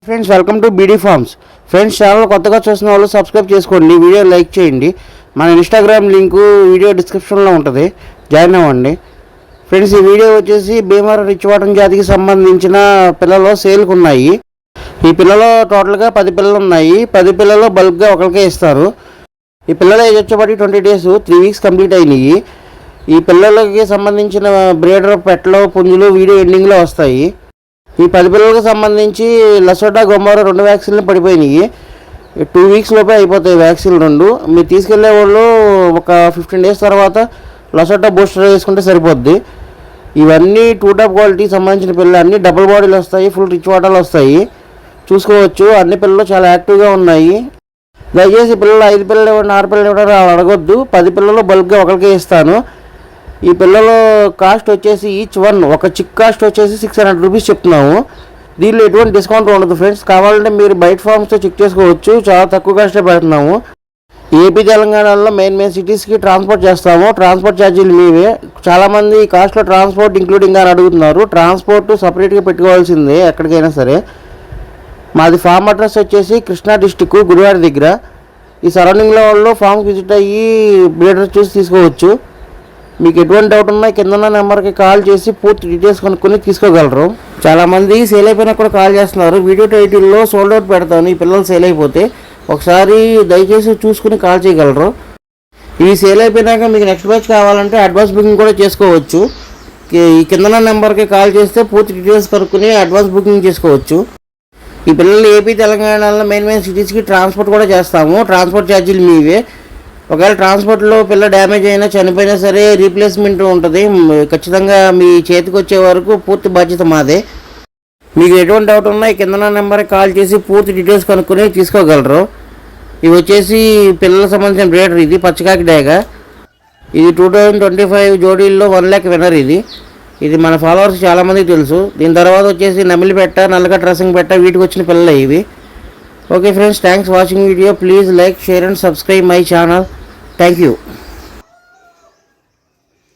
Friends welcome to beedi forms. Friends channel కొత్తగా చూసిన వాళ్ళు సబ్స్క్రైబ్ చేసుకోండి, వీడియో లైక్ చేయండి. మన ఇన్స్టాగ్రామ్ లింకు వీడియో డిస్క్రిప్షన్లో ఉంటుంది, జాయిన్ అవ్వండి. ఫ్రెండ్స్ ఈ వీడియో వచ్చేసి భీమవరం రిచ్వాటం జాతికి సంబంధించిన పిల్లలు సేల్కి ఉన్నాయి. ఈ పిల్లలు టోటల్గా 10 పిల్లలు ఉన్నాయి. 10 పిల్లలు బల్క్గా ఒకరికే ఇస్తారు. ఈ పిల్లల ఏజ్ వచ్చేప్పటికి 20 డేస్, 3 వీక్స్ కంప్లీట్ అయినాయి. ఈ పిల్లలకి సంబంధించిన బ్రీడర్ పెట్లు పుంజులు వీడియో ఎండింగ్లో వస్తాయి. ఈ 10 పిల్లలకు సంబంధించి లసోటా గొమ్మర 2 వ్యాక్సిన్లు పడిపోయినాయి. 2 వీక్స్ లోపే అయిపోతాయి వ్యాక్సిన్ 2. మీరు తీసుకెళ్లే వాళ్ళు ఒక 15 డేస్ తర్వాత లసోటా బూస్టర్ వేసుకుంటే సరిపోద్ది. ఇవన్నీ 2 టాప్ క్వాలిటీ సంబంధించిన పిల్లలు, అన్నీ డబుల్ బాడీలు వస్తాయి, ఫుల్ రిచ్ వాటాలు వస్తాయి. చూసుకోవచ్చు, అన్ని పిల్లలు చాలా యాక్టివ్గా ఉన్నాయి. దయచేసి పిల్లలు 5 పిల్లలు ఇవ్వండి, 6 పిల్లలు ఇవ్వడం అడగొద్దు. 10 పిల్లలు బల్క్గా ఒకరికే ఇస్తాను. ఈ పిల్లలు కాస్ట్ వచ్చేసి ఈచ్ వన్ ఒక చిక్ కాస్ట్ వచ్చేసి 600 రూపీస్ చెప్తున్నాము. దీనిలో ఎటువంటి డిస్కౌంట్ ఉండదు ఫ్రెండ్స్. కావాలంటే మీరు బయట ఫార్మ్స్తో చెక్ చేసుకోవచ్చు, చాలా తక్కువ కాస్టే పెడుతున్నాము. ఏపీ తెలంగాణలో మెయిన్ సిటీస్కి ట్రాన్స్పోర్ట్ చేస్తాము. ట్రాన్స్పోర్ట్ ఛార్జీలు మీవే. చాలామంది ఈ కాస్ట్లో ట్రాన్స్పోర్ట్ ఇంక్లూడింగ్ అని అడుగుతున్నారు. ట్రాన్స్పోర్ట్ సపరేట్గా పెట్టుకోవాల్సిందే ఎక్కడికైనా సరే. మాది ఫార్మ్ అడ్రస్ వచ్చేసి కృష్ణా డిస్టిక్ గుడివాడ దగ్గర. ఈ సరౌండింగ్లో వాళ్ళు ఫామ్కి విజిట్ అయ్యి బ్రీడర్ చూసి తీసుకోవచ్చు. మీకు ఎటువంటి డౌట్ ఉన్నా కింద నెంబర్కి కాల్ చేసి పూర్తి డీటెయిల్స్ కనుక్కొని తీసుకోగలరు. చాలామంది సేల్ అయిపోయినా కూడా కాల్ చేస్తున్నారు. వీడియో టైటిల్లో సోల్డ్ అవుట్ పెడతాను, ఈ పిల్లలు సేల్ అయిపోతే ఒకసారి దయచేసి చూసుకుని కాల్ చేయగలరు. ఇవి సేల్ అయిపోయినాక మీకు నెక్స్ట్ బ్యాచ్ కావాలంటే అడ్వాన్స్ బుకింగ్ కూడా చేసుకోవచ్చు. ఈ కింద నెంబర్కి కాల్ చేస్తే పూర్తి డీటెయిల్స్ కనుక్కొని అడ్వాన్స్ బుకింగ్ చేసుకోవచ్చు. ఈ పిల్లలు ఏపీ తెలంగాణలో మెయిన్ సిటీస్కి ట్రాన్స్పోర్ట్ కూడా చేస్తాము. ట్రాన్స్పోర్ట్ ఛార్జీలు మీవే. ఒకవేళ ట్రాన్స్పోర్ట్లో పిల్ల డ్యామేజ్ అయినా చనిపోయినా సరే రీప్లేస్మెంట్ ఉంటుంది. ఖచ్చితంగా మీ చేతికి వచ్చే వరకు పూర్తి బాధ్యత మాదే. మీకు ఎటువంటి డౌట్ ఉన్నా ఈ కింద నెంబర్కి కాల్ చేసి పూర్తి డీటెయిల్స్ కనుక్కొని తీసుకోగలరు. ఇవి వచ్చేసి పిల్లలకు సంబంధించిన బ్రీడర్. ఇది పచ్చకాకి డాగ. ఇది 2025 జోడీల్లో 1 lakh విన్నర్. ఇది మన ఫాలోవర్స్ చాలామందికి తెలుసు. దీని తర్వాత వచ్చేసి నమిలి పెట్ట, నల్లగా డ్రెస్సింగ్ పెట్ట, వీటికి వచ్చిన పిల్లలు ఇవి. Okay friends, thanks watching video. Please like, share and subscribe my channel. Thank you.